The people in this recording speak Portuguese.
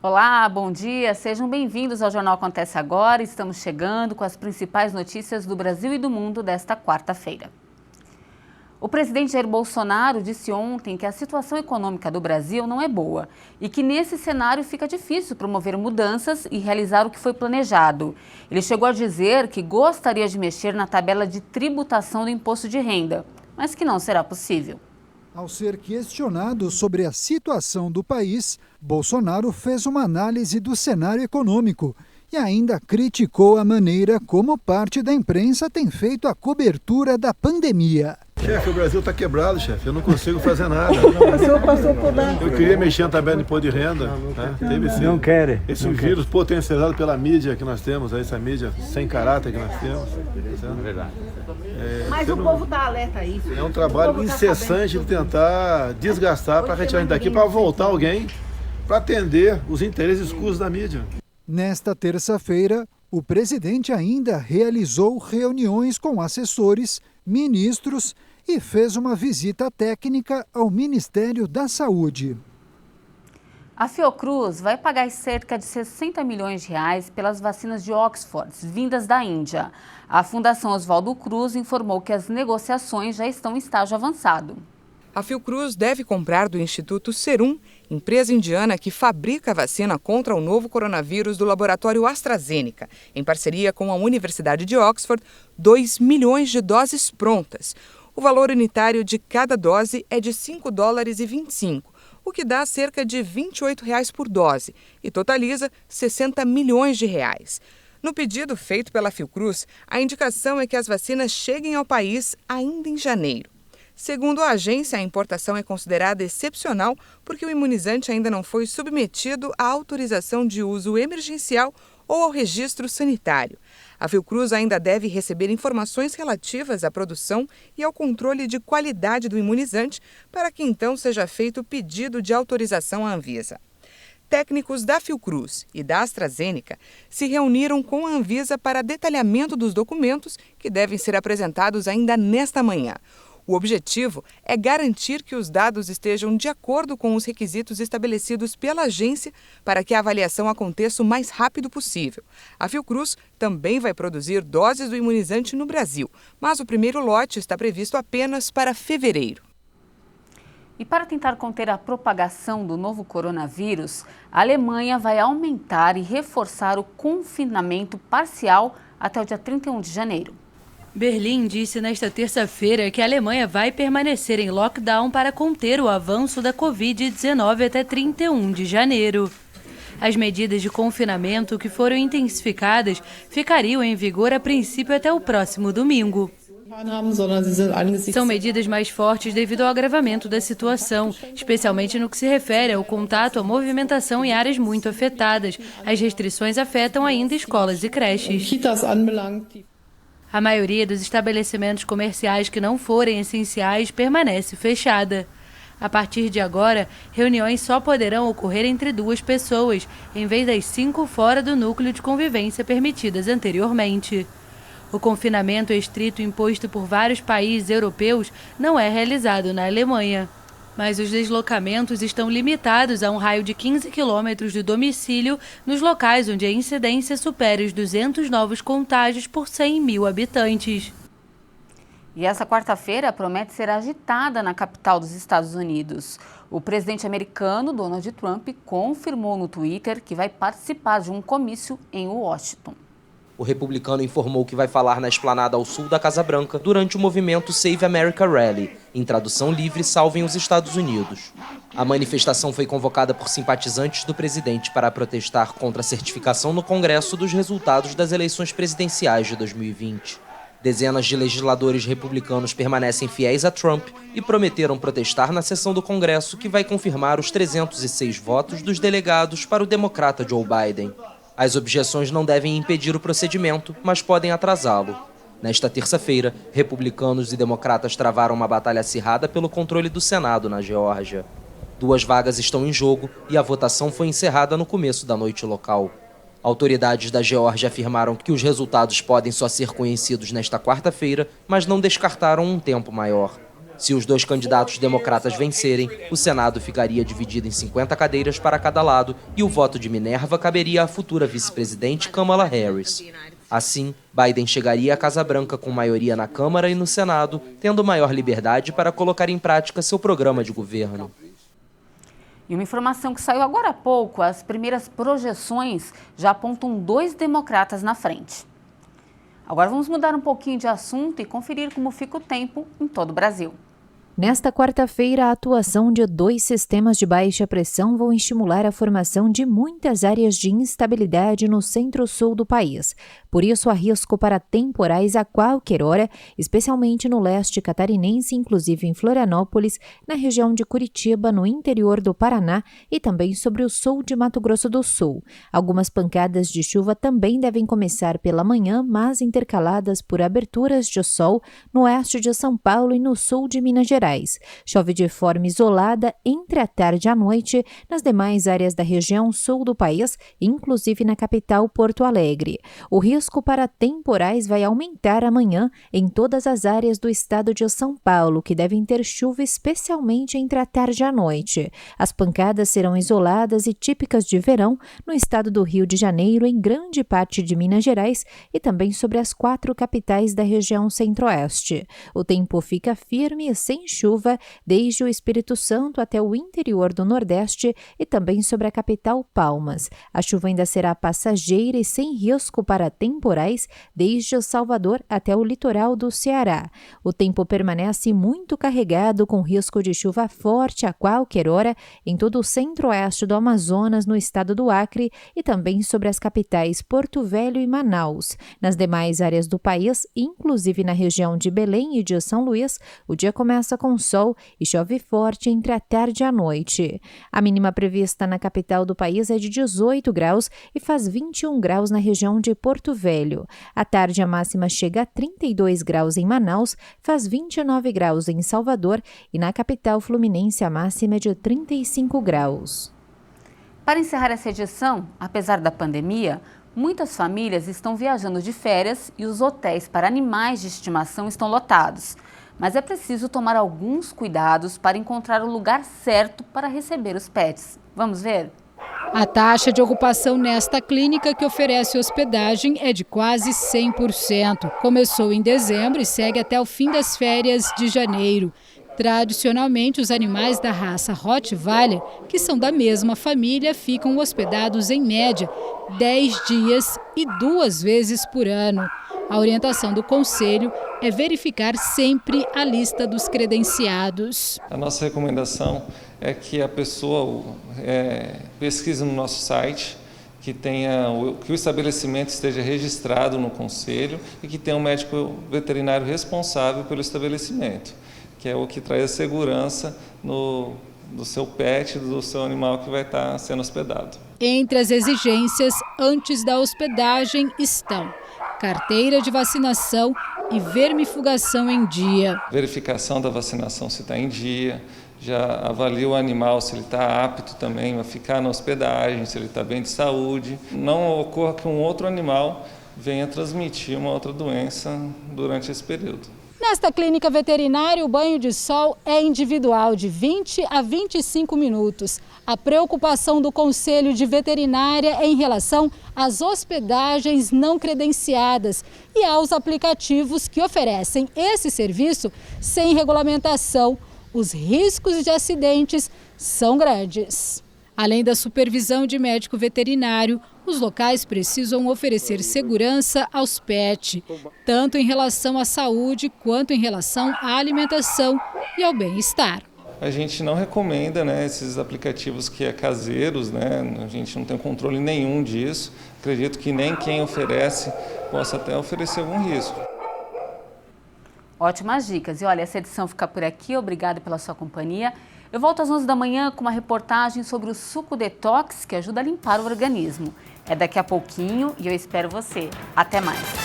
Olá, bom dia, sejam bem-vindos ao Jornal Acontece Agora. Estamos chegando com as principais notícias do Brasil e do mundo desta quarta-feira. O presidente Jair Bolsonaro disse ontem que a situação econômica do Brasil não é boa e que nesse cenário fica difícil promover mudanças e realizar o que foi planejado. Ele chegou a dizer que gostaria de mexer na tabela de tributação do imposto de renda, mas que não será possível. Ao ser questionado sobre a situação do país, Bolsonaro fez uma análise do cenário econômico e ainda criticou a maneira como parte da imprensa tem feito a cobertura da pandemia. Chefe, o Brasil está quebrado, chefe. Eu não consigo fazer nada. Passou por lá. Eu queria mexer na tabela de imposto de renda. Né? Teve sim. Não quer. Esse vírus potencializado pela mídia que nós temos, essa mídia sem caráter que nós temos. É verdade. Mas o povo está alerta a isso. É um trabalho incessante de tentar desgastar para retirar a gente daqui, para voltar alguém para atender os interesses escusos da mídia. Nesta terça-feira, o presidente ainda realizou reuniões com assessores, ministros e fez uma visita técnica ao Ministério da Saúde. A Fiocruz vai pagar cerca de 60 milhões de reais pelas vacinas de Oxford, vindas da Índia. A Fundação Oswaldo Cruz informou que as negociações já estão em estágio avançado. A Fiocruz deve comprar do Instituto Serum, empresa indiana que fabrica a vacina contra o novo coronavírus do laboratório AstraZeneca, em parceria com a Universidade de Oxford, 2 milhões de doses prontas. O valor unitário de cada dose é de $5,25, o que dá cerca de R$ 28 por dose e totaliza 60 milhões de reais. No pedido feito pela Fiocruz, a indicação é que as vacinas cheguem ao país ainda em janeiro. Segundo a agência, a importação é considerada excepcional porque o imunizante ainda não foi submetido à autorização de uso emergencial ou ao registro sanitário. A Fiocruz ainda deve receber informações relativas à produção e ao controle de qualidade do imunizante para que então seja feito o pedido de autorização à Anvisa. Técnicos da Fiocruz e da AstraZeneca se reuniram com a Anvisa para detalhamento dos documentos que devem ser apresentados ainda nesta manhã. O objetivo é garantir que os dados estejam de acordo com os requisitos estabelecidos pela agência para que a avaliação aconteça o mais rápido possível. A Fiocruz também vai produzir doses do imunizante no Brasil, mas o primeiro lote está previsto apenas para fevereiro. E para tentar conter a propagação do novo coronavírus, a Alemanha vai aumentar e reforçar o confinamento parcial até o dia 31 de janeiro. Berlim disse nesta terça-feira que a Alemanha vai permanecer em lockdown para conter o avanço da Covid-19 até 31 de janeiro. As medidas de confinamento que foram intensificadas ficariam em vigor a princípio até o próximo domingo. São medidas mais fortes devido ao agravamento da situação, especialmente no que se refere ao contato, à movimentação em áreas muito afetadas. As restrições afetam ainda escolas e creches. A maioria dos estabelecimentos comerciais que não forem essenciais permanece fechada. A partir de agora, reuniões só poderão ocorrer entre 2 pessoas, em vez das 5 fora do núcleo de convivência permitidas anteriormente. O confinamento estrito imposto por vários países europeus não é realizado na Alemanha. Mas os deslocamentos estão limitados a um raio de 15 quilômetros do domicílio nos locais onde a incidência supera os 200 novos contágios por 100 mil habitantes. E essa quarta-feira promete ser agitada na capital dos Estados Unidos. O presidente americano, Donald Trump, confirmou no Twitter que vai participar de um comício em Washington. O republicano informou que vai falar na esplanada ao sul da Casa Branca durante o movimento Save America Rally, em tradução livre, Salvem os Estados Unidos. A manifestação foi convocada por simpatizantes do presidente para protestar contra a certificação no Congresso dos resultados das eleições presidenciais de 2020. Dezenas de legisladores republicanos permanecem fiéis a Trump e prometeram protestar na sessão do Congresso que vai confirmar os 306 votos dos delegados para o democrata Joe Biden. As objeções não devem impedir o procedimento, mas podem atrasá-lo. Nesta terça-feira, republicanos e democratas travaram uma batalha acirrada pelo controle do Senado na Geórgia. 2 vagas estão em jogo e a votação foi encerrada no começo da noite local. Autoridades da Geórgia afirmaram que os resultados podem só ser conhecidos nesta quarta-feira, mas não descartaram um tempo maior. Se os dois candidatos democratas vencerem, o Senado ficaria dividido em 50 cadeiras para cada lado e o voto de Minerva caberia à futura vice-presidente Kamala Harris. Assim, Biden chegaria à Casa Branca com maioria na Câmara e no Senado, tendo maior liberdade para colocar em prática seu programa de governo. E uma informação que saiu agora há pouco, as primeiras projeções já apontam 2 democratas na frente. Agora vamos mudar um pouquinho de assunto e conferir como fica o tempo em todo o Brasil. Nesta quarta-feira, a atuação de 2 sistemas de baixa pressão vão estimular a formação de muitas áreas de instabilidade no centro-sul do país. Por isso, há risco para temporais a qualquer hora, especialmente no leste catarinense, inclusive em Florianópolis, na região de Curitiba, no interior do Paraná e também sobre o sul de Mato Grosso do Sul. Algumas pancadas de chuva também devem começar pela manhã, mas intercaladas por aberturas de sol no oeste de São Paulo e no sul de Minas Gerais. Chove de forma isolada entre a tarde e a noite nas demais áreas da região sul do país, inclusive na capital Porto Alegre. O risco para temporais vai aumentar amanhã em todas as áreas do estado de São Paulo, que devem ter chuva especialmente entre a tarde e a noite. As pancadas serão isoladas e típicas de verão no estado do Rio de Janeiro, em grande parte de Minas Gerais e também sobre as 4 capitais da região centro-oeste. O tempo fica firme e sem chuva desde o Espírito Santo até o interior do Nordeste e também sobre a capital Palmas. A chuva ainda será passageira e sem risco para temporais desde o Salvador até o litoral do Ceará. O tempo permanece muito carregado, com risco de chuva forte a qualquer hora em todo o centro-oeste do Amazonas, no estado do Acre e também sobre as capitais Porto Velho e Manaus. Nas demais áreas do país, inclusive na região de Belém e de São Luís, o dia começa com sol e chove forte entre a tarde e a noite. A mínima prevista na capital do país é de 18 graus e faz 21 graus na região de Porto Velho. À tarde, a máxima chega a 32 graus em Manaus, faz 29 graus em Salvador e na capital fluminense a máxima é de 35 graus. Para encerrar essa edição, apesar da pandemia, muitas famílias estão viajando de férias e os hotéis para animais de estimação estão lotados. Mas é preciso tomar alguns cuidados para encontrar o lugar certo para receber os pets. Vamos ver? A taxa de ocupação nesta clínica, que oferece hospedagem, é de quase 100%. Começou em dezembro e segue até o fim das férias de janeiro. Tradicionalmente, os animais da raça Rottweiler, que são da mesma família, ficam hospedados em média 10 dias e 2 vezes por ano. A orientação do Conselho é verificar sempre a lista dos credenciados. A nossa recomendação é que a pessoa pesquise no nosso site, que o estabelecimento esteja registrado no Conselho e que tenha um médico veterinário responsável pelo estabelecimento, que é o que traz a segurança do seu pet, do seu animal que vai estar sendo hospedado. Entre as exigências antes da hospedagem estão carteira de vacinação e vermifugação em dia. Verificação da vacinação se está em dia, já avalia o animal se ele está apto também a ficar na hospedagem, se ele está bem de saúde. Não ocorra que um outro animal venha transmitir uma outra doença durante esse período. Nesta clínica veterinária, o banho de sol é individual, de 20 a 25 minutos. A preocupação do Conselho de Veterinária é em relação às hospedagens não credenciadas e aos aplicativos que oferecem esse serviço sem regulamentação. Os riscos de acidentes são grandes. Além da supervisão de médico veterinário, os locais precisam oferecer segurança aos pets, tanto em relação à saúde quanto em relação à alimentação e ao bem-estar. A gente não recomenda, esses aplicativos que é caseiros, a gente não tem controle nenhum disso. Acredito que nem quem oferece possa até oferecer algum risco. Ótimas dicas. E olha, essa edição fica por aqui. Obrigada pela sua companhia. Eu volto às 11 da manhã com uma reportagem sobre o suco detox que ajuda a limpar o organismo. É daqui a pouquinho e eu espero você. Até mais.